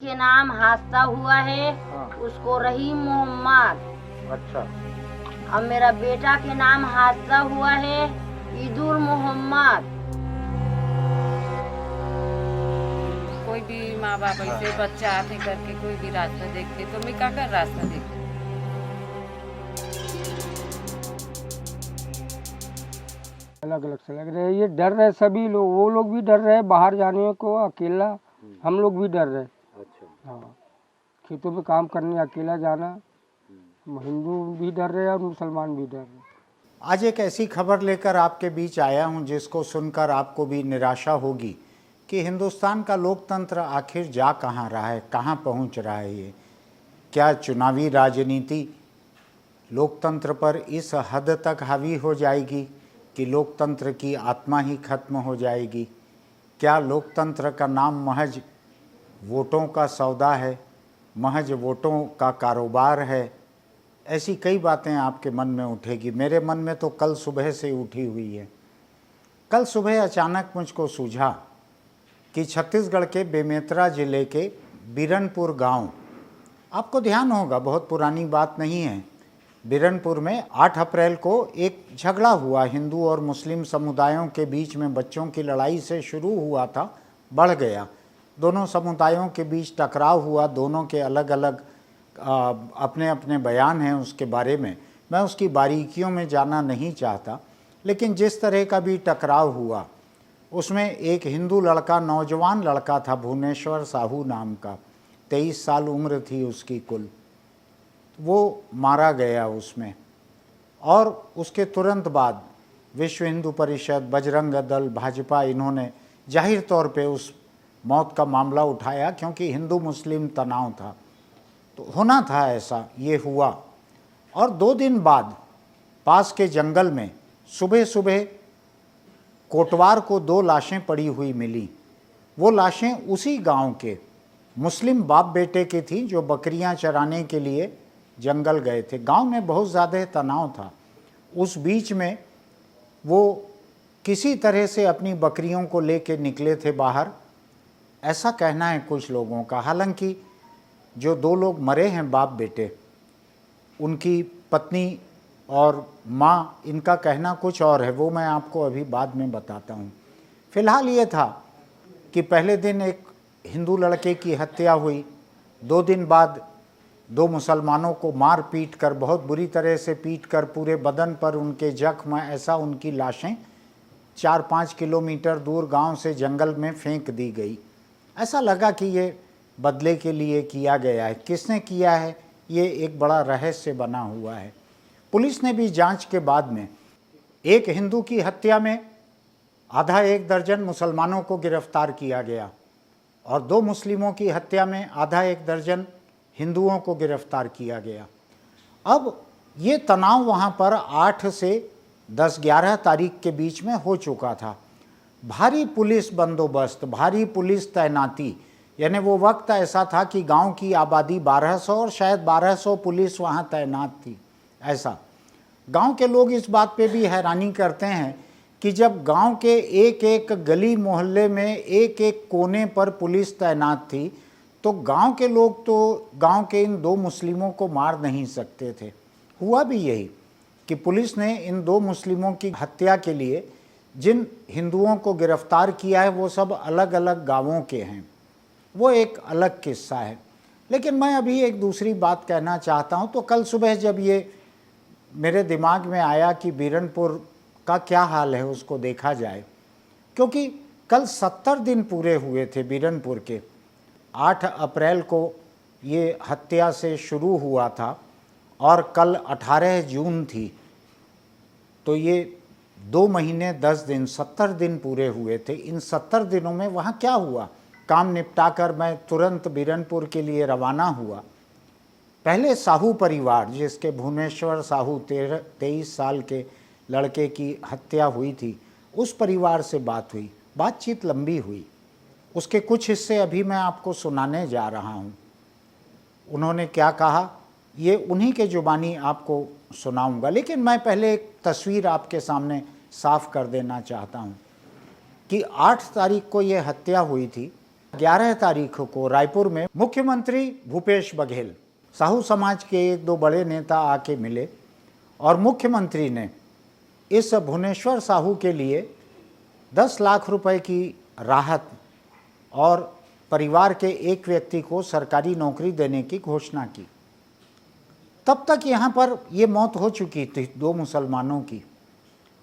के नाम हादसा हुआ है। हाँ। उसको रहीम मोहम्मद। अच्छा। अब मेरा बेटा के नाम हादसा हुआ है ईदुल मोहम्मद। कोई भी माँ बाप ऐसे बच्चा आते करके कोई भी रास्ता देखते तो मैं क्या कर रास्ता देखती। अलग अलग से लग रहे हैं, ये डर रहे सभी लोग, वो लोग भी डर रहे बाहर जाने को अकेला, हम लोग भी डर रहे। अच्छा। हाँ, खेतों में काम करने अकेला जाना, हिंदू भी डर रहे और मुसलमान भी डर रहे। आज एक ऐसी खबर लेकर आपके बीच आया हूं जिसको सुनकर आपको भी निराशा होगी कि हिंदुस्तान का लोकतंत्र आखिर जा कहां रहा है, कहां पहुंच रहा है। ये क्या चुनावी राजनीति लोकतंत्र पर इस हद तक हावी हो जाएगी कि लोकतंत्र की आत्मा ही खत्म हो जाएगी? क्या लोकतंत्र का नाम महज वोटों का सौदा है, महज वोटों का कारोबार है? ऐसी कई बातें आपके मन में उठेगी। मेरे मन में तो कल सुबह से उठी हुई है। कल सुबह अचानक मुझको सूझा कि छत्तीसगढ़ के बेमेतरा ज़िले के बिरनपुर गांव, आपको ध्यान होगा बहुत पुरानी बात नहीं है, बिरनपुर में 8 अप्रैल को एक झगड़ा हुआ हिंदू और मुस्लिम समुदायों के बीच में। बच्चों की लड़ाई से शुरू हुआ था, बढ़ गया, दोनों समुदायों के बीच टकराव हुआ। दोनों के अलग अलग अपने अपने बयान हैं उसके बारे में, मैं उसकी बारीकियों में जाना नहीं चाहता। लेकिन जिस तरह का भी टकराव हुआ उसमें एक हिंदू लड़का, नौजवान लड़का था, भुवनेश्वर साहू नाम का, 23 साल उम्र थी उसकी कुल, वो मारा गया उसमें। और उसके तुरंत बाद विश्व हिंदू परिषद, बजरंग दल, भाजपा, इन्होंने जाहिर तौर पे उस मौत का मामला उठाया क्योंकि हिंदू मुस्लिम तनाव था। तो होना था ऐसा, ये हुआ। और 2 दिन बाद पास के जंगल में सुबह सुबह कोटवार को 2 लाशें पड़ी हुई मिली। वो लाशें उसी गांव के मुस्लिम बाप बेटे की थी जो बकरियां चराने के लिए जंगल गए थे। गांव में बहुत ज़्यादा तनाव था। उस बीच में वो किसी तरह से अपनी बकरियों को लेके निकले थे बाहर, ऐसा कहना है कुछ लोगों का। हालांकि जो 2 लोग मरे हैं बाप बेटे, उनकी पत्नी और माँ, इनका कहना कुछ और है, वो मैं आपको अभी बाद में बताता हूँ। फिलहाल ये था कि पहले दिन एक हिंदू लड़के की हत्या हुई, 2 दिन बाद 2 मुसलमानों को मार पीट कर, बहुत बुरी तरह से पीट कर, पूरे बदन पर उनके जख्म, ऐसा उनकी लाशें 4-5 किलोमीटर दूर गांव से जंगल में फेंक दी गई। ऐसा लगा कि ये बदले के लिए किया गया है। किसने किया है ये एक बड़ा रहस्य बना हुआ है। पुलिस ने भी जांच के बाद में एक हिंदू की हत्या में आधा 1 दर्जन मुसलमानों को गिरफ्तार किया गया और 2 मुस्लिमों की हत्या में आधा 1 दर्जन हिंदुओं को गिरफ्तार किया गया। अब ये तनाव वहाँ पर 8 से 10-11 तारीख के बीच में हो चुका था। भारी पुलिस बंदोबस्त, भारी पुलिस तैनाती, यानी वो वक्त ऐसा था कि गांव की आबादी 1200 और शायद 1200 पुलिस वहाँ तैनात थी। ऐसा गांव के लोग इस बात पे भी हैरानी करते हैं कि जब गांव के एक एक गली मोहल्ले में एक एक कोने पर पुलिस तैनात थी तो गांव के लोग तो गांव के इन 2 मुस्लिमों को मार नहीं सकते थे। हुआ भी यही कि पुलिस ने इन 2 मुस्लिमों की हत्या के लिए जिन हिंदुओं को गिरफ्तार किया है वो सब अलग अलग गांवों के हैं, वो एक अलग किस्सा है। लेकिन मैं अभी एक दूसरी बात कहना चाहता हूँ। तो कल सुबह जब ये मेरे दिमाग में आया कि बिरनपुर का क्या हाल है उसको देखा जाए, क्योंकि कल 70 दिन पूरे हुए थे बिरनपुर के। 8 अप्रैल को ये हत्या से शुरू हुआ था और कल 18 जून थी, तो ये 2 महीने 10 दिन 70 दिन पूरे हुए थे। इन 70 दिनों में वहाँ क्या हुआ? काम निपटाकर मैं तुरंत बिरनपुर के लिए रवाना हुआ। पहले साहू परिवार, जिसके भुवनेश्वर साहू 23 साल के लड़के की हत्या हुई थी, उस परिवार से बात हुई। बातचीत लंबी हुई, उसके कुछ हिस्से अभी मैं आपको सुनाने जा रहा हूँ। उन्होंने क्या कहा ये उन्हीं के जुबानी आपको सुनाऊंगा। लेकिन मैं पहले एक तस्वीर आपके सामने साफ कर देना चाहता हूँ कि 8 तारीख को ये हत्या हुई थी 11 तारीख को रायपुर में मुख्यमंत्री भूपेश बघेल साहू समाज के एक दो बड़े नेता आके मिले और मुख्यमंत्री ने इस भुवनेश्वर साहू के लिए 10 लाख रुपए की राहत और परिवार के एक व्यक्ति को सरकारी नौकरी देने की घोषणा की। तब तक यहाँ पर ये मौत हो चुकी थी 2 मुसलमानों की,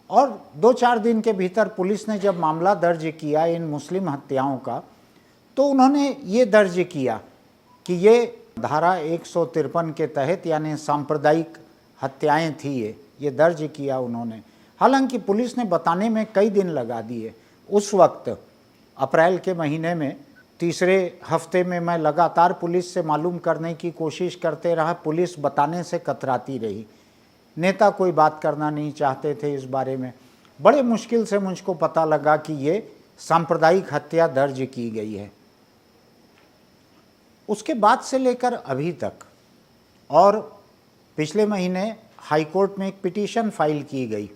और 2-4 दिन के भीतर पुलिस ने जब मामला दर्ज किया इन मुस्लिम हत्याओं का, तो उन्होंने ये दर्ज किया कि ये धारा 153 के तहत यानी सांप्रदायिक हत्याएं थी, ये दर्ज किया उन्होंने। हालांकि पुलिस ने बताने में कई दिन लगा दिए। उस वक्त अप्रैल के महीने में तीसरे हफ्ते में मैं लगातार पुलिस से मालूम करने की कोशिश करते रहा, पुलिस बताने से कतराती रही। नेता कोई बात करना नहीं चाहते थे इस बारे में। बड़े मुश्किल से मुझको पता लगा कि ये सांप्रदायिक हत्या दर्ज की गई है। उसके बाद से लेकर अभी तक, और पिछले महीने हाईकोर्ट में एक पिटीशन फाइल की गई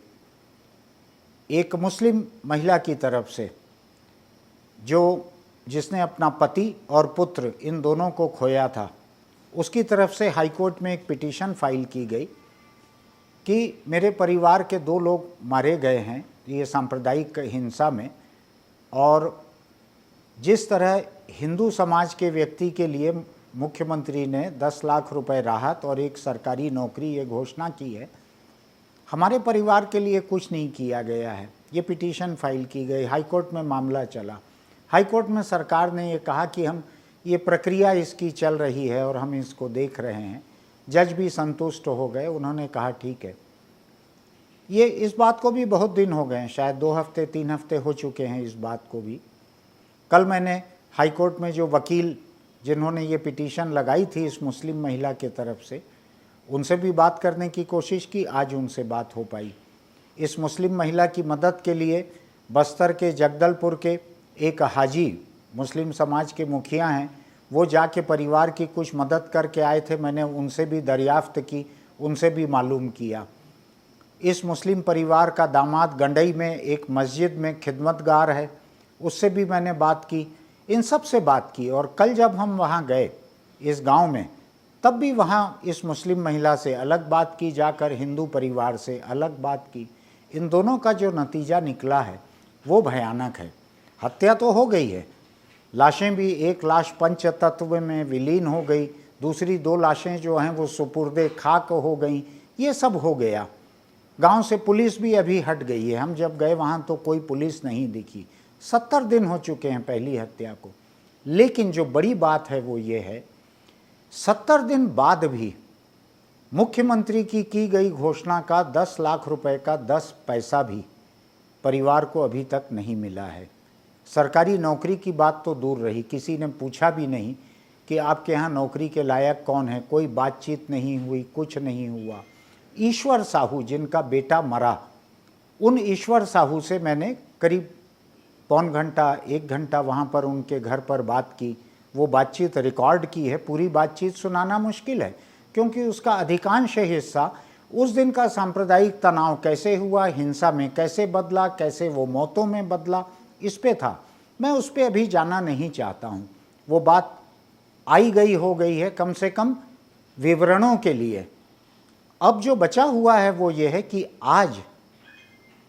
एक मुस्लिम महिला की तरफ से, जिसने अपना पति और पुत्र इन दोनों को खोया था। उसकी तरफ से हाईकोर्ट में एक पिटीशन फाइल की गई कि मेरे परिवार के 2 लोग मारे गए हैं ये सांप्रदायिक हिंसा में, और जिस तरह हिंदू समाज के व्यक्ति के लिए मुख्यमंत्री ने 10 लाख रुपए राहत और एक सरकारी नौकरी ये घोषणा की है, हमारे परिवार के लिए कुछ नहीं किया गया है। ये पिटीशन फाइल की गई, हाईकोर्ट में मामला चला। हाईकोर्ट में सरकार ने ये कहा कि हम ये प्रक्रिया इसकी चल रही है और हम इसको देख रहे हैं। जज भी संतुष्ट हो गए, उन्होंने कहा ठीक है। ये इस बात को भी बहुत दिन हो गए हैं, शायद 2 हफ्ते 3 हफ्ते हो चुके हैं इस बात को भी। कल मैंने हाईकोर्ट में जो वकील जिन्होंने ये पिटीशन लगाई थी इस मुस्लिम महिला के तरफ से, उनसे भी बात करने की कोशिश की, आज उनसे बात हो पाई। इस मुस्लिम महिला की मदद के लिए बस्तर के जगदलपुर के एक हाजी मुस्लिम समाज के मुखिया हैं, वो जाके परिवार की कुछ मदद करके आए थे। मैंने उनसे भी दरियाफ्त की, उनसे भी मालूम किया। इस मुस्लिम परिवार का दामाद गंडई में एक मस्जिद में खिदमतगार है, उससे भी मैंने बात की। इन सब से बात की, और कल जब हम वहाँ गए इस गांव में, तब भी वहाँ इस मुस्लिम महिला से अलग बात की, जाकर हिंदू परिवार से अलग बात की। इन दोनों का जो नतीजा निकला है वो भयानक है। हत्या तो हो गई है, लाशें भी, एक लाश पंचतत्व में विलीन हो गई, दूसरी 2 लाशें जो हैं वो सुपुर्दे खाक हो गई, ये सब हो गया। गांव से पुलिस भी अभी हट गई है। हम जब गए वहाँ तो कोई पुलिस नहीं दिखी। 70 दिन हो चुके हैं पहली हत्या को। लेकिन जो बड़ी बात है वो ये है, 70 दिन बाद भी मुख्यमंत्री की गई घोषणा का 10 लाख रुपए का 10 पैसा भी परिवार को अभी तक नहीं मिला है। सरकारी नौकरी की बात तो दूर रही, किसी ने पूछा भी नहीं कि आपके यहाँ नौकरी के लायक कौन है। कोई बातचीत नहीं हुई, कुछ नहीं हुआ। ईश्वर साहू जिनका बेटा मरा, उन ईश्वर साहू से मैंने करीब पौन घंटा 1 घंटा वहाँ पर उनके घर पर बात की। वो बातचीत रिकॉर्ड की है, पूरी बातचीत सुनाना मुश्किल है क्योंकि उसका अधिकांश हिस्सा उस दिन का सांप्रदायिक तनाव कैसे हुआ, हिंसा में कैसे बदला, कैसे वो मौतों में बदला, इस पे था। मैं उस पे अभी जाना नहीं चाहता हूँ। वो बात आई गई हो गई है, कम से कम विवरणों के लिए। अब जो बचा हुआ है वो ये है कि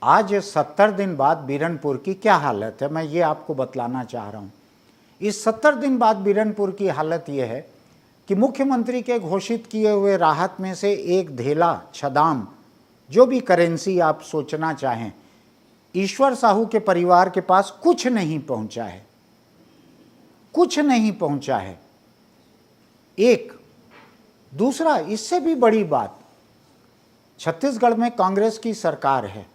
आज 70 दिन बाद बीरनपुर की क्या हालत है, मैं ये आपको बतलाना चाह रहा हूँ। इस 70 दिन बाद बीरनपुर की हालत ये है कि मुख्यमंत्री के घोषित किए हुए राहत में से एक धेला, छदाम, जो भी करेंसी आप सोचना चाहें, ईश्वर साहू के परिवार के पास कुछ नहीं पहुंचा है, कुछ नहीं पहुंचा है। एक दूसरा, इससे भी बड़ी बात, छत्तीसगढ़ में कांग्रेस की सरकार है,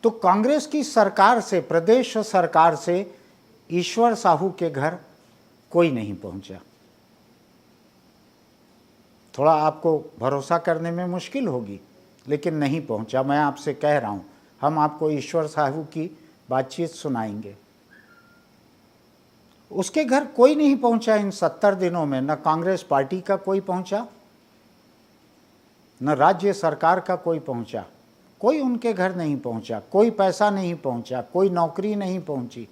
तो कांग्रेस की सरकार से, प्रदेश सरकार से ईश्वर साहू के घर कोई नहीं पहुंचा। थोड़ा आपको भरोसा करने में मुश्किल होगी, लेकिन नहीं पहुंचा। मैं आपसे कह रहा हूं, हम आपको ईश्वर साहू की बातचीत सुनाएंगे। उसके घर कोई नहीं पहुंचा इन 70 दिनों में। न कांग्रेस पार्टी का कोई पहुंचा, न राज्य सरकार का कोई पहुंचा। कोई उनके घर नहीं पहुंचा, कोई पैसा नहीं पहुंचा, कोई नौकरी नहीं पहुंची।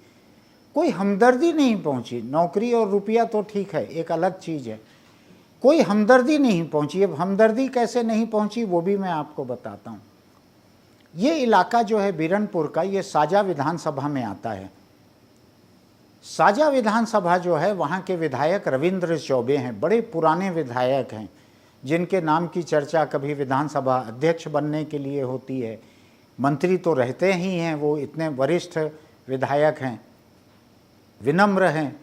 कोई हमदर्दी नहीं पहुंची। नौकरी और रुपया तो ठीक है, एक अलग चीज़ है, कोई हमदर्दी नहीं पहुंची। अब हमदर्दी कैसे नहीं पहुंची वो भी मैं आपको बताता हूँ। ये इलाका जो है बीरनपुर का, ये साजा विधानसभा में आता है। साजा विधानसभा जो है, वहाँ के विधायक रविंद्र चौबे हैं, बड़े पुराने विधायक हैं, जिनके नाम की चर्चा कभी विधानसभा अध्यक्ष बनने के लिए होती है। मंत्री तो रहते ही हैं, वो इतने वरिष्ठ विधायक हैं, विनम्र हैं।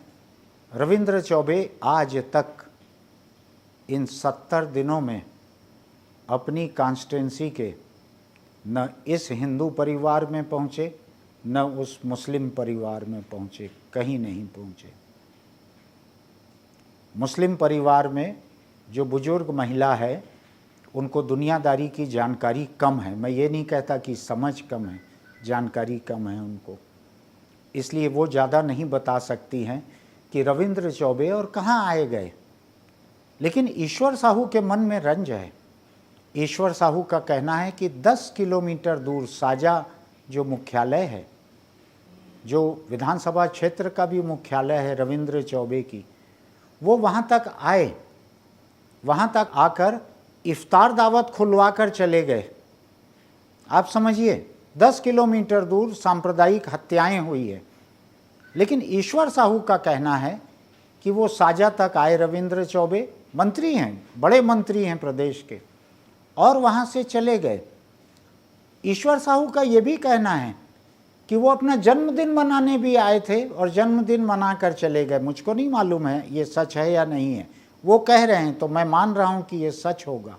रविंद्र चौबे आज तक इन 70 दिनों में अपनी कॉन्स्टिट्यूंसी के न इस हिंदू परिवार में पहुँचे, न उस मुस्लिम परिवार में पहुँचे, कहीं नहीं पहुँचे। मुस्लिम परिवार में जो बुजुर्ग महिला है, उनको दुनियादारी की जानकारी कम है। मैं ये नहीं कहता कि समझ कम है, जानकारी कम है उनको, इसलिए वो ज़्यादा नहीं बता सकती हैं कि रविंद्र चौबे और कहाँ आए गए। लेकिन ईश्वर साहू के मन में रंज है। ईश्वर साहू का कहना है कि 10 किलोमीटर दूर साजा जो मुख्यालय है, जो विधानसभा क्षेत्र का भी मुख्यालय है रविंद्र चौबे की, वो वहाँ तक आए। वहाँ तक आकर इफ्तार दावत खुलवा कर चले गए। आप समझिए, 10 किलोमीटर दूर सांप्रदायिक हत्याएं हुई है। लेकिन ईश्वर साहू का कहना है कि वो साजा तक आए रविंद्र चौबे, मंत्री हैं, बड़े मंत्री हैं प्रदेश के, और वहाँ से चले गए। ईश्वर साहू का ये भी कहना है कि वो अपना जन्मदिन मनाने भी आए थे और जन्मदिन मना कर चले गए। मुझको नहीं मालूम है ये सच है या नहीं है, वो कह रहे हैं तो मैं मान रहा हूँ कि ये सच होगा।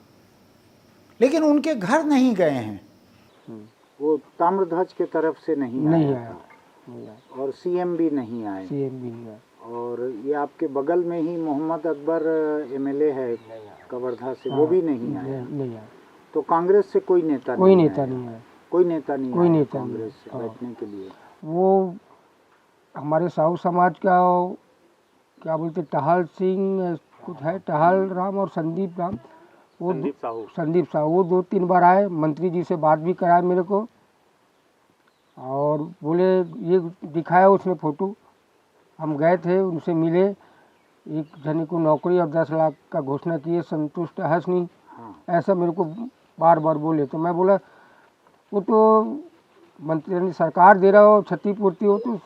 लेकिन उनके घर नहीं गए हैं, वो ताम्रध्वज के तरफ से नहीं आया और सीएम भी नहीं आए। और ये आपके बगल में ही मोहम्मद अकबर एमएलए है कवर्धा से, वो भी नहीं आया। तो कांग्रेस से कोई नेता नहीं आया। कोई नेता नहीं कांग्रेस से बैठने के लिए। वो हमारे साहू समाज का क्या बोलते, टहल सिंह कुछ है, टहल राम और संदीप राम, वो संदीप साहू वो 2-3 बार आए, मंत्री जी से बात भी कराए मेरे को, और बोले ये दिखाया उसने फ़ोटो। हम गए थे, उनसे मिले, एक जने को नौकरी और 10 लाख का घोषणा किए, संतुष्ट है नहीं, ऐसा मेरे को बार बार बोले। तो मैं बोला वो तो मंत्री सरकार दे रहा हो, क्षतिपूर्ति हो तो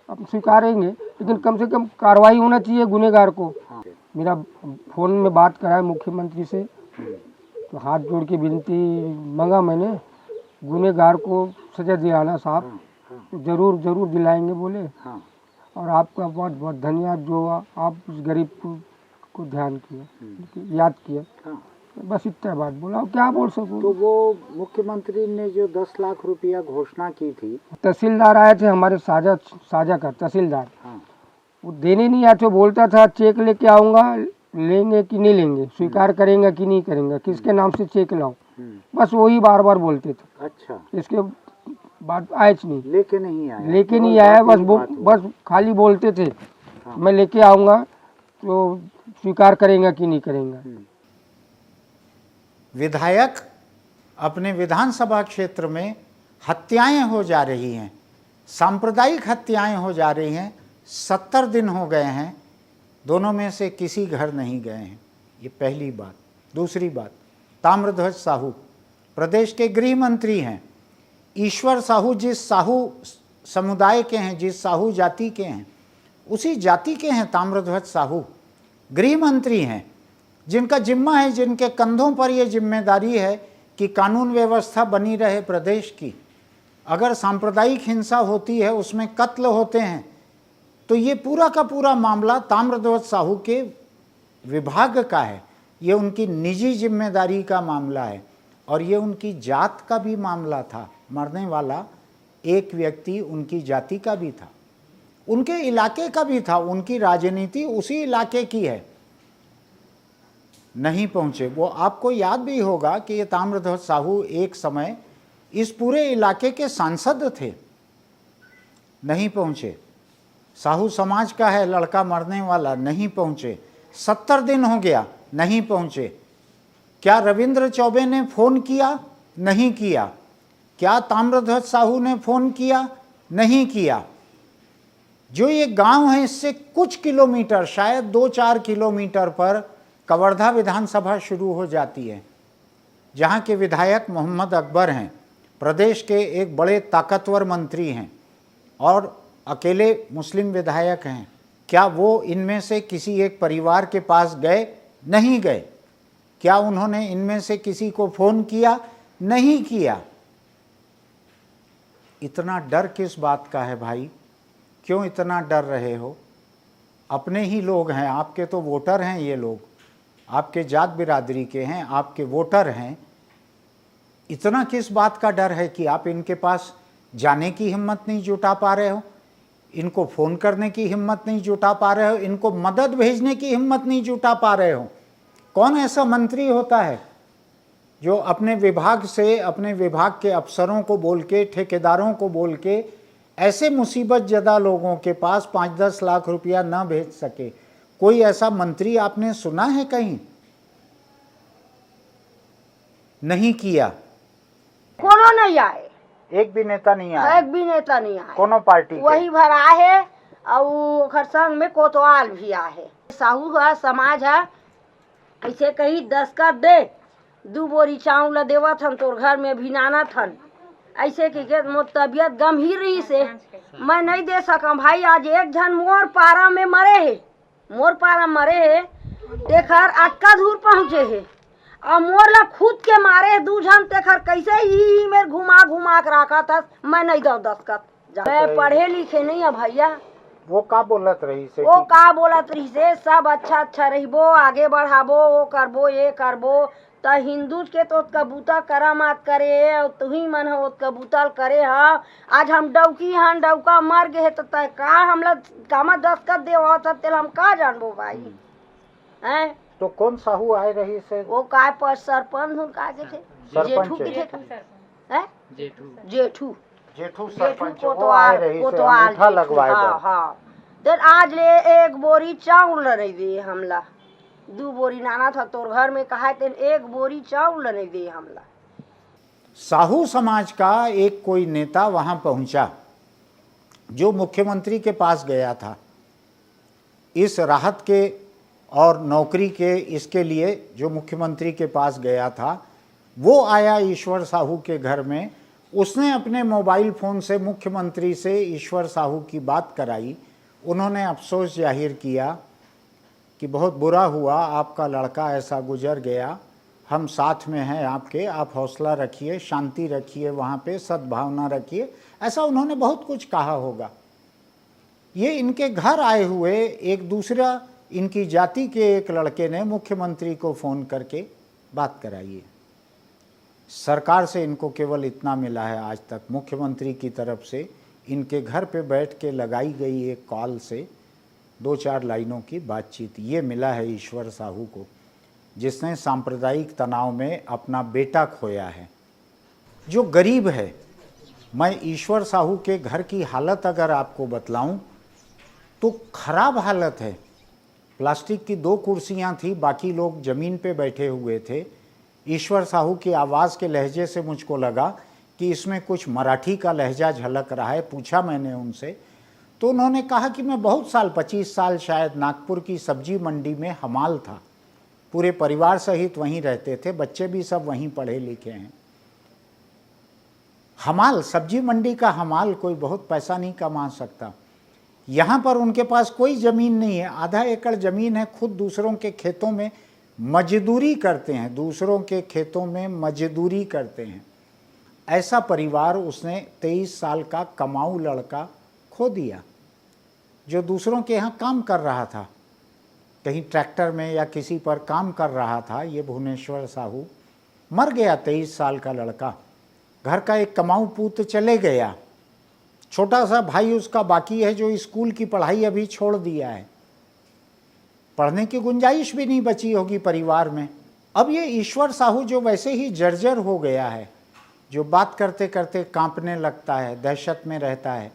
अब स्वीकारेंगे, लेकिन कम से कम कार्रवाई होना चाहिए गुनहगार को। मेरा फ़ोन में बात कराए मुख्यमंत्री से, तो हाथ जोड़ के विनती मांगा मैंने, गुनहगार को सजा दिलाना साहब, तो ज़रूर दिलाएंगे बोले। और आपका बहुत बहुत धन्यवाद जो आप उस गरीब को ध्यान किया, याद किया, बस इतना बात बोला, क्या बोल सकूँ। तो वो मुख्यमंत्री ने जो 10 लाख रुपया घोषणा की थी, तहसीलदार आए थे हमारे साजा का तहसीलदार, वो देने नहीं आया तो बोलता था चेक लेके आऊँगा, लेंगे कि नहीं लेंगे, स्वीकार करेंगे कि नहीं करेंगे, किसके नाम से चेक लाऊं, बस वही बार बार बोलते थे। अच्छा, इसके बाद आए नहीं, लेके नहीं आया, बस खाली बोलते थे मैं लेके आऊँगा तो स्वीकार करेंगे कि नहीं करेंगे। विधायक अपने विधानसभा क्षेत्र में हत्याएं हो जा रही हैं, सांप्रदायिक हत्याएं हो जा रही हैं। 70 दिन हो गए हैं, दोनों में से किसी घर नहीं गए हैं, ये पहली बात। दूसरी बात, ताम्रध्वज साहू प्रदेश के गृह मंत्री हैं। ईश्वर साहू जिस साहू समुदाय के हैं, जिस साहू जाति के हैं, उसी जाति के हैं ताम्रध्वज साहू, गृह मंत्री हैं, जिनका जिम्मा है, जिनके कंधों पर यह जिम्मेदारी है कि कानून व्यवस्था बनी रहे प्रदेश की। अगर सांप्रदायिक हिंसा होती है, उसमें कत्ल होते हैं, तो ये पूरा का पूरा मामला ताम्रध्वज साहू के विभाग का है, ये उनकी निजी जिम्मेदारी का मामला है, और ये उनकी जात का भी मामला था। मरने वाला एक व्यक्ति उनकी जाति का भी था, उनके इलाके का भी था, उनकी राजनीति उसी इलाके की है। नहीं पहुँचे। वो आपको याद भी होगा कि ये ताम्रध्वज साहू एक समय इस पूरे इलाके के सांसद थे, नहीं पहुँचे। साहू समाज का है लड़का मरने वाला, नहीं पहुँचे। 70 दिन हो गया, नहीं पहुँचे। क्या रविंद्र चौबे ने फ़ोन किया? नहीं किया। क्या ताम्रध्वज साहू ने फ़ोन किया? नहीं किया। जो ये गांव है इससे कुछ किलोमीटर, शायद 2-4 किलोमीटर पर कवर्धा विधानसभा शुरू हो जाती है, जहां के विधायक मोहम्मद अकबर हैं, प्रदेश के एक बड़े ताकतवर मंत्री हैं और अकेले मुस्लिम विधायक हैं। क्या वो इनमें से किसी एक परिवार के पास गए? नहीं गए। क्या उन्होंने इनमें से किसी को फ़ोन किया? नहीं किया। इतना डर किस बात का है भाई? क्यों इतना डर रहे हो? अपने ही लोग हैं, आपके तो वोटर हैं, ये लोग आपके जात बिरादरी के हैं, आपके वोटर हैं। इतना किस बात का डर है कि आप इनके पास जाने की हिम्मत नहीं जुटा पा रहे हो, इनको फ़ोन करने की हिम्मत नहीं जुटा पा रहे हो, इनको मदद भेजने की हिम्मत नहीं जुटा पा रहे हो? कौन ऐसा मंत्री होता है जो अपने विभाग से, अपने विभाग के अफसरों को बोल के, ठेकेदारों को बोल के ऐसे मुसीबत ज़दा लोगों के पास 5-10 लाख रुपया न भेज सके? कोई ऐसा मंत्री आपने सुना है कहीं? नहीं किया। कोनो नहीं आए, एक भी नेता नहीं आया? एक भी नेता नहीं आए। कोनो पार्टी के? वही भर आए और ओकर संग में कोतवाल भी आए। साहू है, समाज है, ऐसे कही 10 का दे, 2 बोरी चावल देवत हम तोर घर में भी नाना थन, ऐसे की मोर तबियत गंभीर रही से मैं नहीं दे सकम भाई। आज एक जन मोर पारा में मरे है, मोर पारा मरे है, तेखर अक्का दूर पहुँचे है और मोर ला खुद के मारे 2 जन, तेखर कैसे ही मेरे घुमा घुमा के रखा था। मैं नहीं दो दस्खत, मैं पढ़े लिखे नहीं है भैया। वो का बोलत रही से? वो का बोलत रही से सब अच्छा अच्छा रहिबो, आगे बढ़ाबो, वो करबो, ये करबो। त हिंदू के तो कबूतर करा मत करे, और तू ही मन हो कबूतर करे हा। आज हम डौकी हन, डौका मर गए तो तय का हमला कामा दस्खत देवा था, तेल हम का जानबो भाई हैं? तो कौन साहू आए रही से? वो काय पर सरपंच हुन का के थे, जेठू के थे हैं? जेठू जेठू सरपंच वो कोतवाल, आए रही से, कोतवाल अंगूठा जेठू, लगवाए हाँ थे। हाँ। देर आज ले 1 बोरी चावल नहीं दे हमला, 2 बोरी नाना था तोर घर में, कहा तेन 1 बोरी चावल नहीं दे हमला। साहू समाज का एक कोई नेता वहां पहुंचा जो मुख्यमंत्री के पास गया था इस राहत के और नौकरी के, इसके लिए जो मुख्यमंत्री के पास गया था, वो आया ईश्वर साहू के घर में। उसने अपने मोबाइल फ़ोन से मुख्यमंत्री से ईश्वर साहू की बात कराई। उन्होंने अफसोस जाहिर किया कि बहुत बुरा हुआ, आपका लड़का ऐसा गुजर गया, हम साथ में हैं आपके, आप हौसला रखिए, शांति रखिए, वहाँ पे सद्भावना रखिए, ऐसा उन्होंने बहुत कुछ कहा होगा। ये इनके घर आए हुए एक दूसरा इनकी जाति के एक लड़के ने मुख्यमंत्री को फ़ोन करके बात कराई है। सरकार से इनको केवल इतना मिला है आज तक, मुख्यमंत्री की तरफ से इनके घर पे बैठ के लगाई गई एक कॉल से 2-4 लाइनों की बातचीत, ये मिला है ईश्वर साहू को, जिसने सांप्रदायिक तनाव में अपना बेटा खोया है, जो गरीब है। मैं ईश्वर साहू के घर की हालत अगर आपको बतलाऊं तो ख़राब हालत है। प्लास्टिक की 2 कुर्सियां थी, बाकी लोग ज़मीन पे बैठे हुए थे। ईश्वर साहू की आवाज़ के लहजे से मुझको लगा कि इसमें कुछ मराठी का लहजा झलक रहा है। पूछा मैंने उनसे तो उन्होंने कहा कि मैं बहुत साल, 25 साल शायद, नागपुर की सब्जी मंडी में हमाल था, पूरे परिवार सहित वहीं रहते थे, बच्चे भी सब वहीं पढ़े लिखे हैं। हमाल, सब्जी मंडी का हमाल कोई बहुत पैसा नहीं कमा सकता। यहाँ पर उनके पास कोई ज़मीन नहीं है, आधा एकड़ ज़मीन है, खुद दूसरों के खेतों में मजदूरी करते हैं, दूसरों के खेतों में मजदूरी करते हैं। ऐसा परिवार उसने 23 साल का कमाऊ लड़का खो दिया, जो दूसरों के यहाँ काम कर रहा था, कहीं ट्रैक्टर में या किसी पर काम कर रहा था। ये भुवनेश्वर साहू मर गया, 23 साल का लड़का। घर का एक कमाऊ पुत्र चले गया, छोटा सा भाई उसका बाकी है, जो स्कूल की पढ़ाई अभी छोड़ दिया है, पढ़ने की गुंजाइश भी नहीं बची होगी परिवार में। अब ये ईश्वर साहू जो वैसे ही जर्जर हो गया है, जो बात करते करते कांपने लगता है, दहशत में रहता है,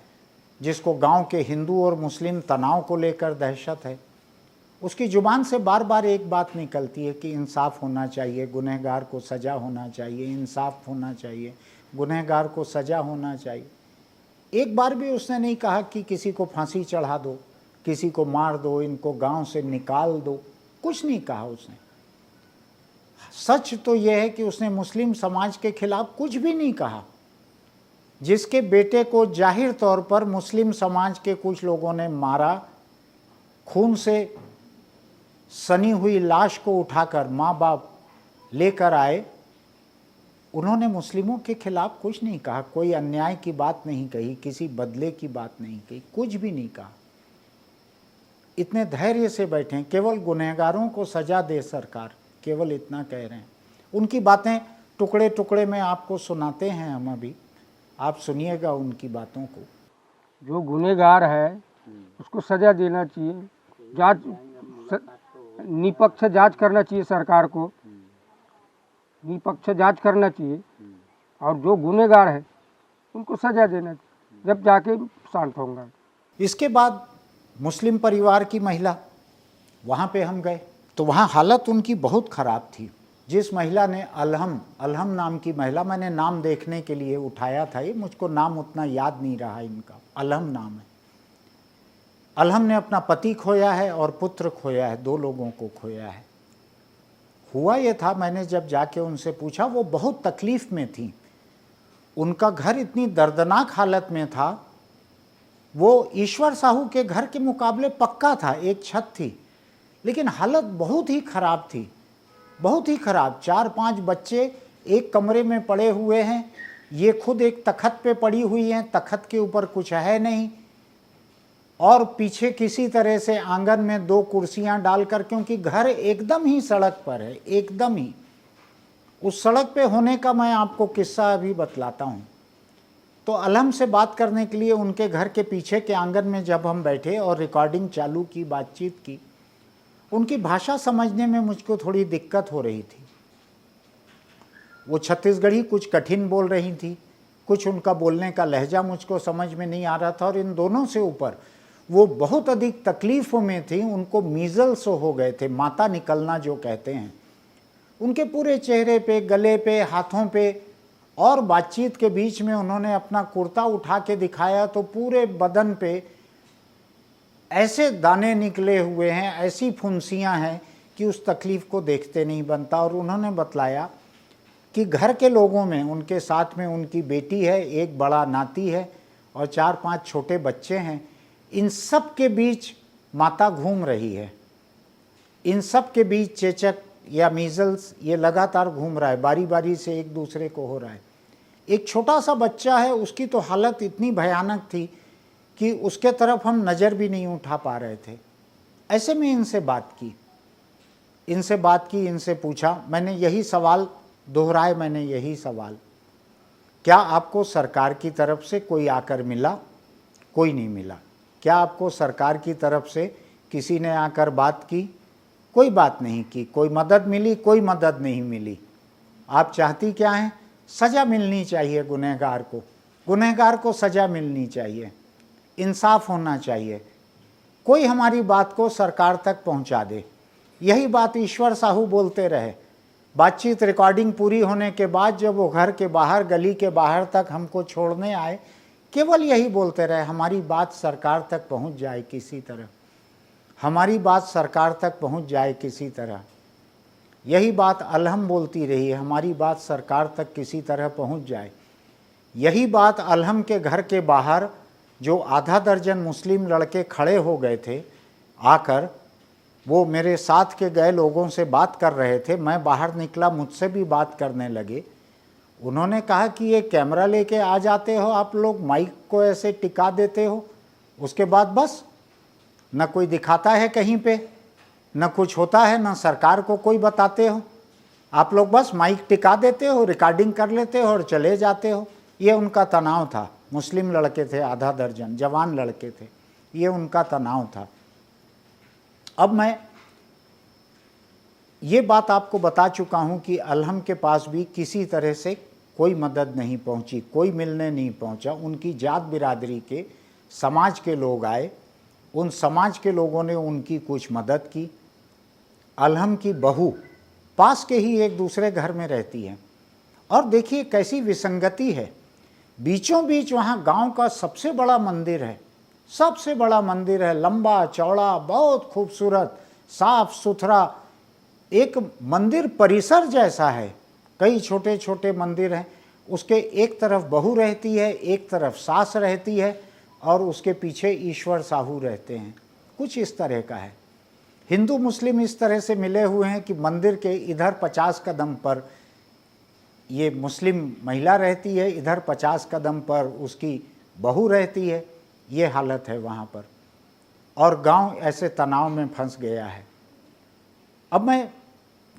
जिसको गांव के हिंदू और मुस्लिम तनाव को लेकर दहशत है, उसकी ज़ुबान से बार बार एक बात निकलती है कि इंसाफ होना चाहिए, गुनहगार को सज़ा होना चाहिए, इंसाफ होना चाहिए, गुनहगार को सज़ा होना चाहिए। एक बार भी उसने नहीं कहा कि किसी को फांसी चढ़ा दो, किसी को मार दो, इनको गांव से निकाल दो, कुछ नहीं कहा उसने। सच तो यह है कि उसने मुस्लिम समाज के खिलाफ कुछ भी नहीं कहा। जिसके बेटे को जाहिर तौर पर मुस्लिम समाज के कुछ लोगों ने मारा, खून से सनी हुई लाश को उठाकर माँ बाप लेकर आए, उन्होंने मुस्लिमों के खिलाफ कुछ नहीं कहा, कोई अन्याय की बात नहीं कही, किसी बदले की बात नहीं कही, कुछ भी नहीं कहा। इतने धैर्य से बैठे हैं, केवल गुनहगारों को सजा दे सरकार, केवल इतना कह रहे हैं। उनकी बातें टुकड़े टुकड़े में आपको सुनाते हैं हम अभी, आप सुनिएगा उनकी बातों को। जो गुनहगार है उसको सजा देना चाहिए, निष्पक्ष जांच करना चाहिए सरकार को, निष्पक्ष जांच करना चाहिए, और जो गुनहगार है उनको सजा देना चाहिए, जब जाके शांत होगा। इसके बाद मुस्लिम परिवार की महिला, वहाँ पे हम गए तो वहाँ हालत उनकी बहुत ख़राब थी। जिस महिला ने अलहम नाम की महिला, मैंने नाम देखने के लिए उठाया था, ये मुझको नाम उतना याद नहीं रहा इनका, अलहम नाम है। अलहम ने अपना पति खोया है और पुत्र खोया है, 2 लोगों को खोया है। हुआ ये था, मैंने जब जाके उनसे पूछा, वो बहुत तकलीफ़ में थी। उनका घर इतनी दर्दनाक हालत में था, वो ईश्वर साहू के घर के मुकाबले पक्का था, एक छत थी, लेकिन हालत बहुत ही ख़राब थी, बहुत ही ख़राब। 4-5 बच्चे एक कमरे में पड़े हुए हैं, ये खुद एक तख़्त पे पड़ी हुई हैं, तख़्त के ऊपर कुछ है नहीं, और पीछे किसी तरह से आंगन में 2 कुर्सियां डालकर, क्योंकि घर एकदम ही सड़क पर है, एकदम ही। उस सड़क पे होने का मैं आपको किस्सा अभी बतलाता हूँ। तो अलहम से बात करने के लिए उनके घर के पीछे के आंगन में जब हम बैठे और रिकॉर्डिंग चालू की, बातचीत की, उनकी भाषा समझने में मुझको थोड़ी दिक्कत हो रही थी। वो छत्तीसगढ़ी कुछ कठिन बोल रही थी, कुछ उनका बोलने का लहजा मुझको समझ में नहीं आ रहा था, और इन दोनों से ऊपर वो बहुत अधिक तकलीफ़ों में थी। उनको मीज़ल्स हो गए थे, माता निकलना जो कहते हैं। उनके पूरे चेहरे पे, गले पे, हाथों पे, और बातचीत के बीच में उन्होंने अपना कुर्ता उठा के दिखाया तो पूरे बदन पे ऐसे दाने निकले हुए हैं, ऐसी फुंसियां हैं कि उस तकलीफ़ को देखते नहीं बनता। और उन्होंने बतलाया कि घर के लोगों में, उनके साथ में उनकी बेटी है, एक बड़ा नाती है और 4-5 छोटे बच्चे हैं। इन सब के बीच माता घूम रही है, इन सब के बीच चेचक या मीज़ल्स ये लगातार घूम रहा है, बारी बारी से एक दूसरे को हो रहा है। एक छोटा सा बच्चा है, उसकी तो हालत इतनी भयानक थी कि उसके तरफ हम नज़र भी नहीं उठा पा रहे थे। ऐसे में इनसे बात की, इनसे पूछा, मैंने यही सवाल दोहराए, मैंने यही सवाल, क्या आपको सरकार की तरफ से कोई आकर मिला? कोई नहीं मिला। क्या आपको सरकार की तरफ से किसी ने आकर बात की? कोई बात नहीं की। कोई मदद मिली? कोई मदद नहीं मिली। आप चाहती क्या हैं? सज़ा मिलनी चाहिए गुनहगार को सज़ा मिलनी चाहिए, इंसाफ होना चाहिए, कोई हमारी बात को सरकार तक पहुंचा दे। यही बात ईश्वर साहू बोलते रहे। बातचीत रिकॉर्डिंग पूरी होने के बाद जब वो घर के बाहर, गली के बाहर तक हमको छोड़ने आए, केवल यही बोलते रहे, हमारी बात सरकार तक पहुंच जाए किसी तरह, हमारी बात सरकार तक पहुंच जाए किसी तरह। यही बात अलहम बोलती रही, हमारी बात सरकार तक किसी तरह पहुंच जाए। यही बात अलहम के घर के बाहर जो आधा दर्जन मुस्लिम लड़के खड़े हो गए थे आकर, वो मेरे साथ के गए लोगों से बात कर रहे थे। मैं बाहर निकला, मुझसे भी बात करने लगे। उन्होंने कहा कि ये कैमरा लेके आ जाते हो आप लोग, माइक को ऐसे टिका देते हो, उसके बाद बस न कोई दिखाता है कहीं पे, न कुछ होता है, न सरकार को कोई बताते हो, आप लोग बस माइक टिका देते हो, रिकॉर्डिंग कर लेते हो और चले जाते हो। ये उनका तनाव था। मुस्लिम लड़के थे, आधा दर्जन जवान लड़के थे, ये उनका तनाव था। अब मैं ये बात आपको बता चुका हूँ कि अलहम के पास भी किसी तरह से कोई मदद नहीं पहुँची, कोई मिलने नहीं पहुँचा। उनकी जात बिरादरी के, समाज के लोग आए, उन समाज के लोगों ने उनकी कुछ मदद की। अलहम की बहू पास के ही एक दूसरे घर में रहती है। और देखिए कैसी विसंगति है बीचों बीच वहाँ गांव का सबसे बड़ा मंदिर है, सबसे बड़ा मंदिर है, लंबा चौड़ा, बहुत खूबसूरत, साफ सुथरा, एक मंदिर परिसर जैसा है। कई छोटे छोटे मंदिर हैं, उसके एक तरफ बहू रहती है, एक तरफ सास रहती है और उसके पीछे ईश्वर साहू रहते हैं, कुछ इस तरह का है। हिंदू मुस्लिम इस तरह से मिले हुए हैं कि मंदिर के इधर 50 कदम पर ये मुस्लिम महिला रहती है, इधर 50 कदम पर उसकी बहू रहती है, ये हालत है वहाँ पर। और गांव ऐसे तनाव में फंस गया है। अब मैं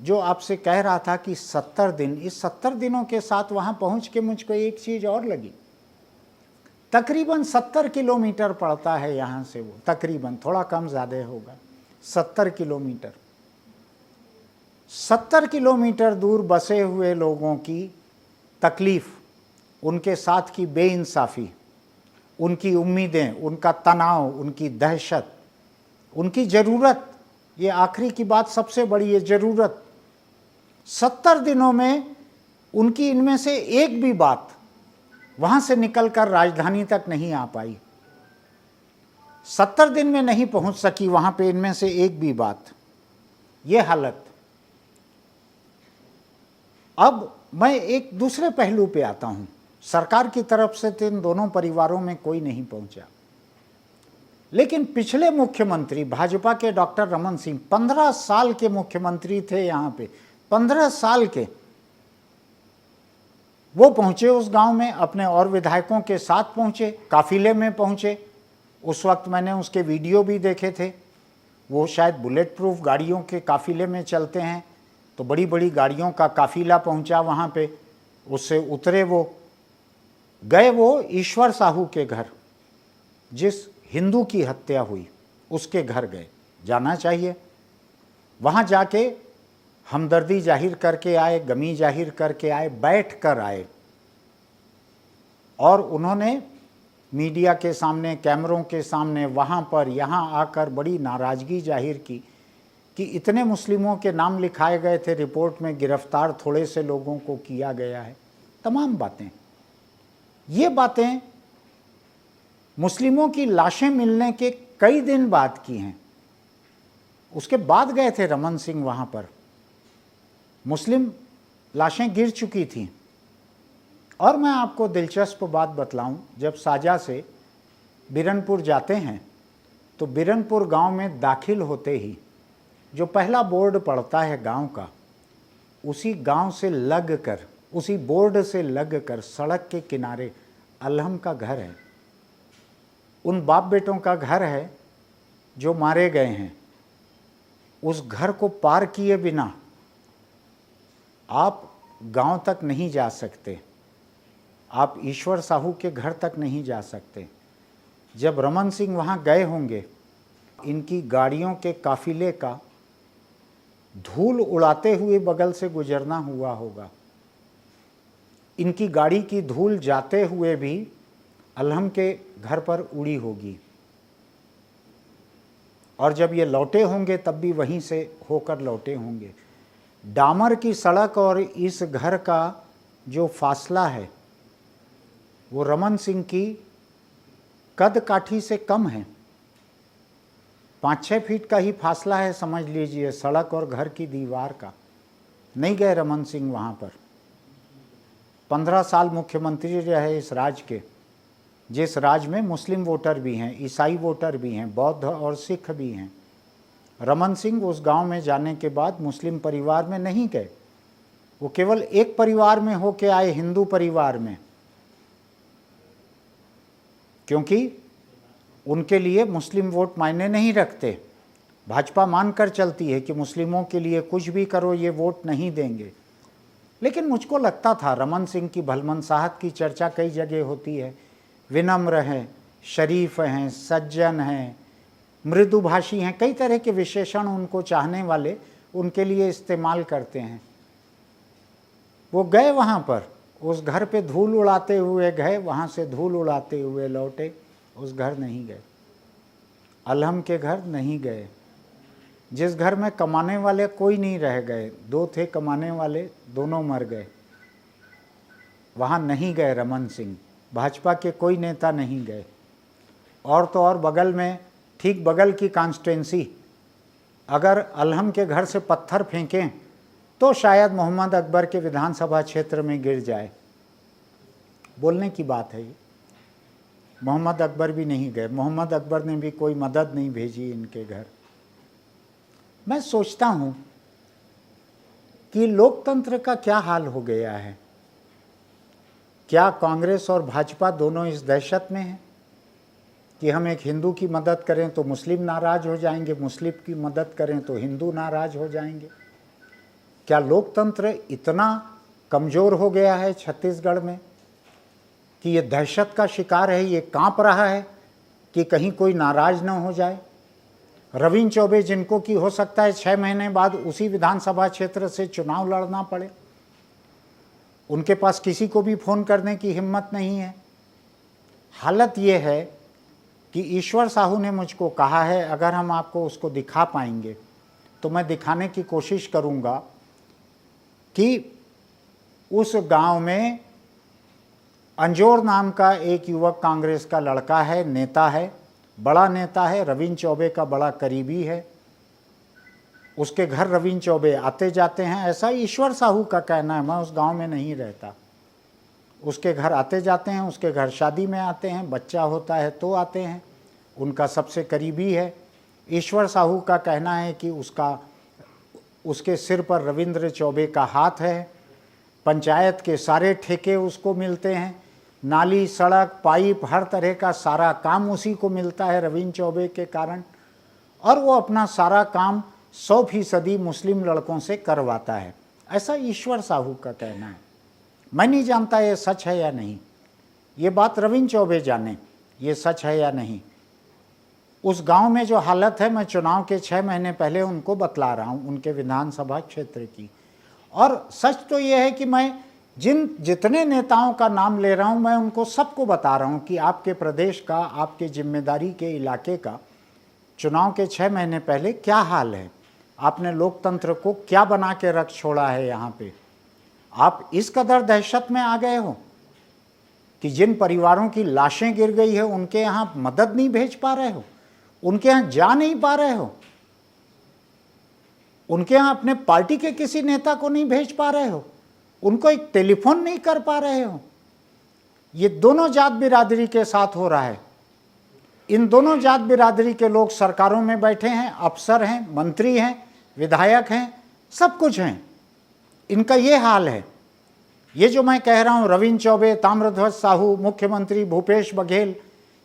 जो आपसे कह रहा था कि 70 दिन, इस 70 दिनों के साथ वहाँ पहुँच के मुझको एक चीज़ और लगी। तकरीबन 70 किलोमीटर पड़ता है यहाँ से, वो तकरीबन, थोड़ा कम ज़्यादा होगा, 70 किलोमीटर। 70 किलोमीटर दूर बसे हुए लोगों की तकलीफ़, उनके साथ की बेइंसाफ़ी, उनकी उम्मीदें, उनका तनाव, उनकी दहशत, उनकी ज़रूरत, ये आखिरी की बात सबसे बड़ी है, ज़रूरत। 70 दिनों में उनकी इनमें से एक भी बात वहाँ से निकलकर राजधानी तक नहीं आ पाई। 70 दिन में नहीं पहुँच सकी वहाँ पे इनमें से एक भी बात, ये हालत। अब मैं एक दूसरे पहलू पे आता हूँ। सरकार की तरफ से तो इन दोनों परिवारों में कोई नहीं पहुँचा, लेकिन पिछले मुख्यमंत्री भाजपा के डॉक्टर रमन सिंह 15 साल के मुख्यमंत्री थे यहाँ पे, 15 साल के। वो पहुँचे उस गांव में, अपने और विधायकों के साथ पहुँचे, काफिले में पहुँचे। उस वक्त मैंने उसके वीडियो भी देखे थे। वो शायद बुलेट प्रूफ गाड़ियों के काफिले में चलते हैं, तो बड़ी बड़ी गाड़ियों का काफिला पहुँचा वहाँ पे। उससे उतरे, वो गए, वो ईश्वर साहू के घर, जिस हिंदू की हत्या हुई उसके घर गए। जाना चाहिए। वहाँ जाके हमदर्दी जाहिर करके आए, गमी जाहिर करके आए, बैठ कर आए। और उन्होंने मीडिया के सामने, कैमरों के सामने, वहाँ पर यहाँ आकर बड़ी नाराज़गी जाहिर की कि इतने मुस्लिमों के नाम लिखाए गए थे रिपोर्ट में, गिरफ्तार थोड़े से लोगों को किया गया है। तमाम बातें, ये बातें मुस्लिमों की लाशें मिलने के कई दिन बाद की हैं। उसके बाद गए थे रमन सिंह वहाँ पर, मुस्लिम लाशें गिर चुकी थीं। और मैं आपको दिलचस्प बात बतलाऊं, जब साजा से बिरनपुर जाते हैं तो बिरनपुर गांव में दाखिल होते ही जो पहला बोर्ड पड़ता है गांव का, उसी गांव से लग कर, उसी बोर्ड से लग कर सड़क के किनारे अलहम का घर है। उन बाप बेटों का घर है जो मारे गए हैं। उस घर को पार किए बिना आप गांव तक नहीं जा सकते, आप ईश्वर साहू के घर तक नहीं जा सकते। जब रमन सिंह वहाँ गए होंगे, इनकी गाड़ियों के काफिले का धूल उड़ाते हुए बगल से गुजरना हुआ होगा। इनकी गाड़ी की धूल जाते हुए भी अलहम के घर पर उड़ी होगी, और जब ये लौटे होंगे तब भी वहीं से होकर लौटे होंगे। डामर की सड़क और इस घर का जो फासला है वो रमन सिंह की कद काठी से कम है, 5-6 फीट का ही फासला है, समझ लीजिए, सड़क और घर की दीवार का। नहीं गए रमन सिंह वहाँ पर। 15 साल मुख्यमंत्री रहे इस राज्य के, जिस राज्य में मुस्लिम वोटर भी हैं, ईसाई वोटर भी हैं, बौद्ध और सिख भी हैं। रमन सिंह उस गांव में जाने के बाद मुस्लिम परिवार में नहीं गए, वो केवल एक परिवार में होके आए, हिंदू परिवार में, क्योंकि उनके लिए मुस्लिम वोट मायने नहीं रखते। भाजपा मानकर चलती है कि मुस्लिमों के लिए कुछ भी करो, ये वोट नहीं देंगे। लेकिन मुझको लगता था रमन सिंह की भलमनसाहत की चर्चा कई जगह होती है, विनम्र हैं, शरीफ हैं, सज्जन हैं, मृदुभाषी हैं, कई तरह के विशेषण उनको चाहने वाले उनके लिए इस्तेमाल करते हैं। वो गए वहाँ पर, उस घर पे धूल उड़ाते हुए गए, वहाँ से धूल उड़ाते हुए लौटे, उस घर नहीं गए, अलहम के घर नहीं गए, जिस घर में कमाने वाले कोई नहीं रह गए, 2 थे कमाने वाले, दोनों मर गए, वहाँ नहीं गए रमन सिंह। भाजपा के कोई नेता नहीं गए। और तो और बगल में, ठीक बगल की कॉन्स्टिट्यूंसी, अगर अलहम के घर से पत्थर फेंकें तो शायद मोहम्मद अकबर के विधानसभा क्षेत्र में गिर जाए। बोलने की बात है ये। मोहम्मद अकबर भी नहीं गए, मोहम्मद अकबर ने भी कोई मदद नहीं भेजी इनके घर। मैं सोचता हूँ कि लोकतंत्र का क्या हाल हो गया है। क्या कांग्रेस और भाजपा दोनों इस दहशत में हैं कि हम एक हिंदू की मदद करें तो मुस्लिम नाराज हो जाएंगे, मुस्लिम की मदद करें तो हिंदू नाराज हो जाएंगे? क्या लोकतंत्र इतना कमज़ोर हो गया है छत्तीसगढ़ में कि ये दहशत का शिकार है, ये कांप रहा है कि कहीं कोई नाराज ना हो जाए? रविंद्र चौबे, जिनको कि हो सकता है 6 महीने बाद उसी विधानसभा क्षेत्र से चुनाव लड़ना पड़े, उनके पास किसी को भी फ़ोन करने की हिम्मत नहीं है। हालत ये है कि ईश्वर साहू ने मुझको कहा है, अगर हम आपको उसको दिखा पाएंगे तो मैं दिखाने की कोशिश करूँगा कि उस गांव में अंजोर नाम का एक युवक कांग्रेस का लड़का है, नेता है, बड़ा नेता है, रविंद्र चौबे का बड़ा करीबी है। उसके घर रविंद्र चौबे आते जाते हैं, ऐसा ईश्वर साहू का कहना है। मैं उस गांव में नहीं रहता। उसके घर आते जाते हैं, उसके घर शादी में आते हैं, बच्चा होता है तो आते हैं, उनका सबसे करीबी है। ईश्वर साहू का कहना है कि उसके सिर पर रविंद्र चौबे का हाथ है, पंचायत के सारे ठेके उसको मिलते हैं, नाली, सड़क, पाइप, हर तरह का सारा काम उसी को मिलता है रविंद्र चौबे के कारण, और वो अपना सारा काम 100% मुस्लिम लड़कों से करवाता है। ऐसा ईश्वर साहू का कहना है। मैं नहीं जानता ये सच है या नहीं, ये बात रविंद्र चौबे जाने ये सच है या नहीं। उस गांव में जो हालत है, मैं चुनाव के 6 महीने पहले उनको बतला रहा हूँ, उनके विधानसभा क्षेत्र की। और सच तो ये है कि मैं जितने नेताओं का नाम ले रहा हूँ, मैं उनको सबको बता रहा हूँ कि आपके प्रदेश का, आपके जिम्मेदारी के इलाके का चुनाव के 6 महीने पहले क्या हाल है, आपने लोकतंत्र को क्या बना के रख छोड़ा है यहाँ पे। आप इस कदर दहशत में आ गए हो कि जिन परिवारों की लाशें गिर गई है उनके यहाँ मदद नहीं भेज पा रहे हो, उनके यहाँ जा नहीं पा रहे हो, उनके यहाँ अपने पार्टी के किसी नेता को नहीं भेज पा रहे हो, उनको एक टेलीफोन नहीं कर पा रहे हो। ये दोनों जात बिरादरी के साथ हो रहा है। इन दोनों जात बिरादरी के लोग सरकारों में बैठे हैं, अफसर हैं, मंत्री हैं, विधायक हैं, सब कुछ हैं। इनका ये हाल है। ये जो मैं कह रहा हूँ, रविंद्र चौबे, ताम्रध्वज साहू, मुख्यमंत्री भूपेश बघेल,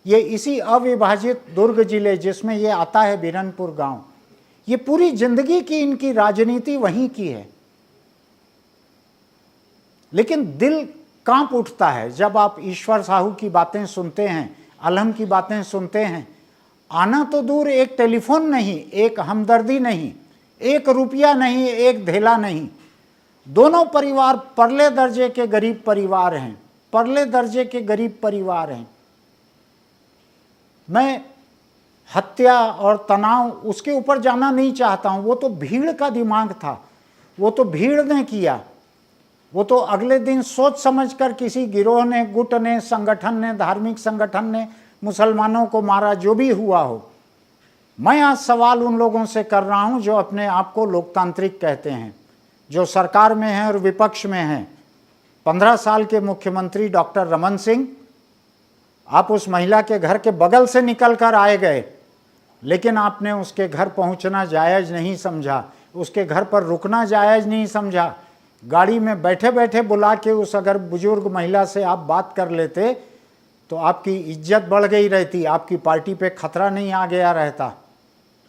ये इसी अविभाजित दुर्ग जिले जिसमें ये आता है बीरनपुर गांव, ये पूरी जिंदगी की इनकी राजनीति वहीं की है। लेकिन दिल कांप उठता है जब आप ईश्वर साहू की बातें सुनते हैं, अलहम की बातें सुनते हैं। आना तो दूर, एक टेलीफोन नहीं, एक हमदर्दी नहीं, 1 रुपया नहीं, 1 धेला नहीं। दोनों परिवार परले दर्जे के गरीब परिवार हैं, परले दर्जे के गरीब परिवार हैं। मैं हत्या और तनाव उसके ऊपर जाना नहीं चाहता हूँ। वो तो भीड़ का दिमाग था, वो तो भीड़ ने किया। वो तो अगले दिन सोच समझकर किसी गिरोह ने, गुट ने, संगठन ने, धार्मिक संगठन ने मुसलमानों को मारा, जो भी हुआ हो। मैं आज सवाल उन लोगों से कर रहा हूं जो अपने आप को लोकतांत्रिक कहते हैं, जो सरकार में हैं और विपक्ष में हैं। 15 साल के मुख्यमंत्री डॉक्टर रमन सिंह, आप उस महिला के घर के बगल से निकल कर आए गए, लेकिन आपने उसके घर पहुंचना जायज़ नहीं समझा, उसके घर पर रुकना जायज़ नहीं समझा। गाड़ी में बैठे बैठे बुला के उस अगर बुजुर्ग महिला से आप बात कर लेते तो आपकी इज्जत बढ़ गई रहती, आपकी पार्टी पे खतरा नहीं आ गया रहता,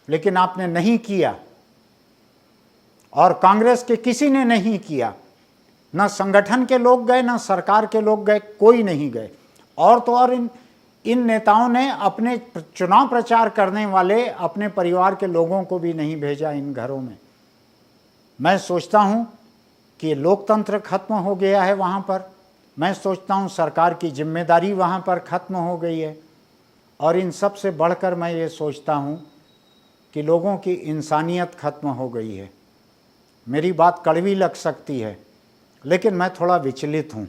लेकिन आपने नहीं किया। और कांग्रेस के किसी ने नहीं किया, ना संगठन के लोग गए, ना सरकार के लोग गए, कोई नहीं गए। और तो और इन नेताओं ने अपने चुनाव प्रचार करने वाले अपने परिवार के लोगों को भी नहीं भेजा इन घरों में। मैं सोचता हूँ कि लोकतंत्र खत्म हो गया है वहाँ पर। मैं सोचता हूँ सरकार की जिम्मेदारी वहाँ पर खत्म हो गई है। और इन सब से बढ़कर मैं ये सोचता हूँ कि लोगों की इंसानियत खत्म हो गई है। मेरी बात कड़वी लग सकती है, लेकिन मैं थोड़ा विचलित हूँ।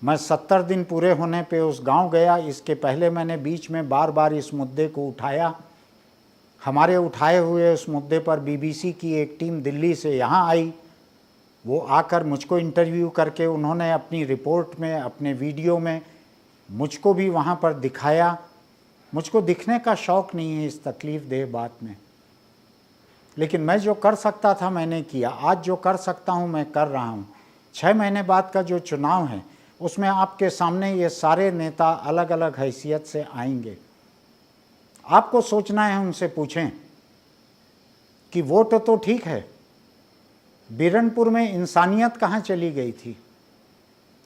मैं 70 दिन पूरे होने पे उस गांव गया। इसके पहले मैंने बीच में बार बार इस मुद्दे को उठाया। हमारे उठाए हुए उस मुद्दे पर बीबीसी की एक टीम दिल्ली से यहाँ आई। वो आकर मुझको इंटरव्यू करके उन्होंने अपनी रिपोर्ट में, अपने वीडियो में मुझको भी वहाँ पर दिखाया। मुझको दिखने का शौक़ नहीं है इस तकलीफ़देह बात में, लेकिन मैं जो कर सकता था मैंने किया। आज जो कर सकता हूँ मैं कर रहा हूँ। 6 महीने बाद का जो चुनाव है उसमें आपके सामने ये सारे नेता अलग अलग हैसियत से आएंगे। आपको सोचना है, उनसे पूछें कि वोट तो ठीक है, बिरनपुर में इंसानियत कहाँ चली गई थी।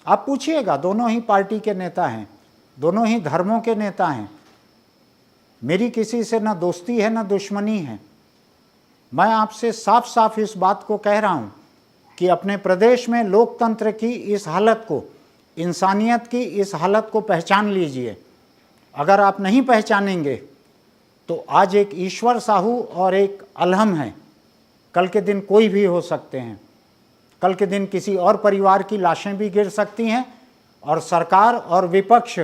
आप पूछिएगा, दोनों ही पार्टी के नेता हैं, दोनों ही धर्मों के नेता हैं। मेरी किसी से न दोस्ती है न दुश्मनी है। मैं आपसे साफ साफ इस बात को कह रहा हूँ कि अपने प्रदेश में लोकतंत्र की इस हालत को, इंसानियत की इस हालत को पहचान लीजिए। अगर आप नहीं पहचानेंगे तो आज एक ईश्वर साहू और एक अलहम है, कल के दिन कोई भी हो सकते हैं। कल के दिन किसी और परिवार की लाशें भी गिर सकती हैं और सरकार और विपक्ष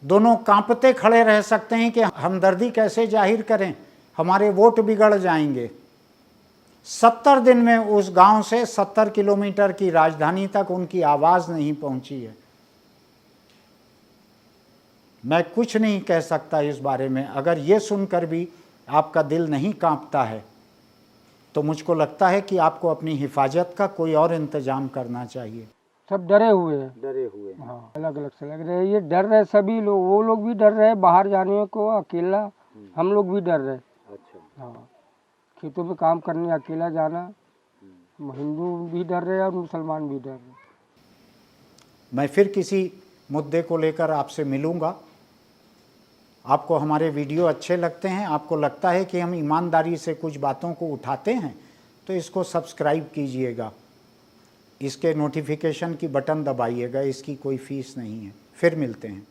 दोनों कांपते खड़े रह सकते हैं कि हमदर्दी कैसे जाहिर करें, हमारे वोट बिगड़ जाएंगे। 70 दिन में उस गांव से 70 किलोमीटर की राजधानी तक उनकी आवाज़ नहीं पहुंची है। मैं कुछ नहीं कह सकता इस बारे में। अगर ये सुनकर भी आपका दिल नहीं कांपता है तो मुझको लगता है कि आपको अपनी हिफाजत का कोई और इंतजाम करना चाहिए। सब डरे हुए हैं। डरे हुए हैं। हाँ, अलग अलग से लग रहे हैं। ये डर रहे सभी लोग, वो लोग भी डर रहे बाहर जाने को अकेला, हम लोग भी डर रहे। अच्छा। हाँ, खेतों में काम करने अकेला जाना, हिंदू भी डर रहे और मुसलमान भी डर रहे। मैं फिर किसी मुद्दे को लेकर आपसे मिलूंगा। आपको हमारे वीडियो अच्छे लगते हैं, आपको लगता है कि हम ईमानदारी से कुछ बातों को उठाते हैं, तो इसको सब्सक्राइब कीजिएगा, इसके नोटिफिकेशन की बटन दबाइएगा। इसकी कोई फ़ीस नहीं है। फिर मिलते हैं।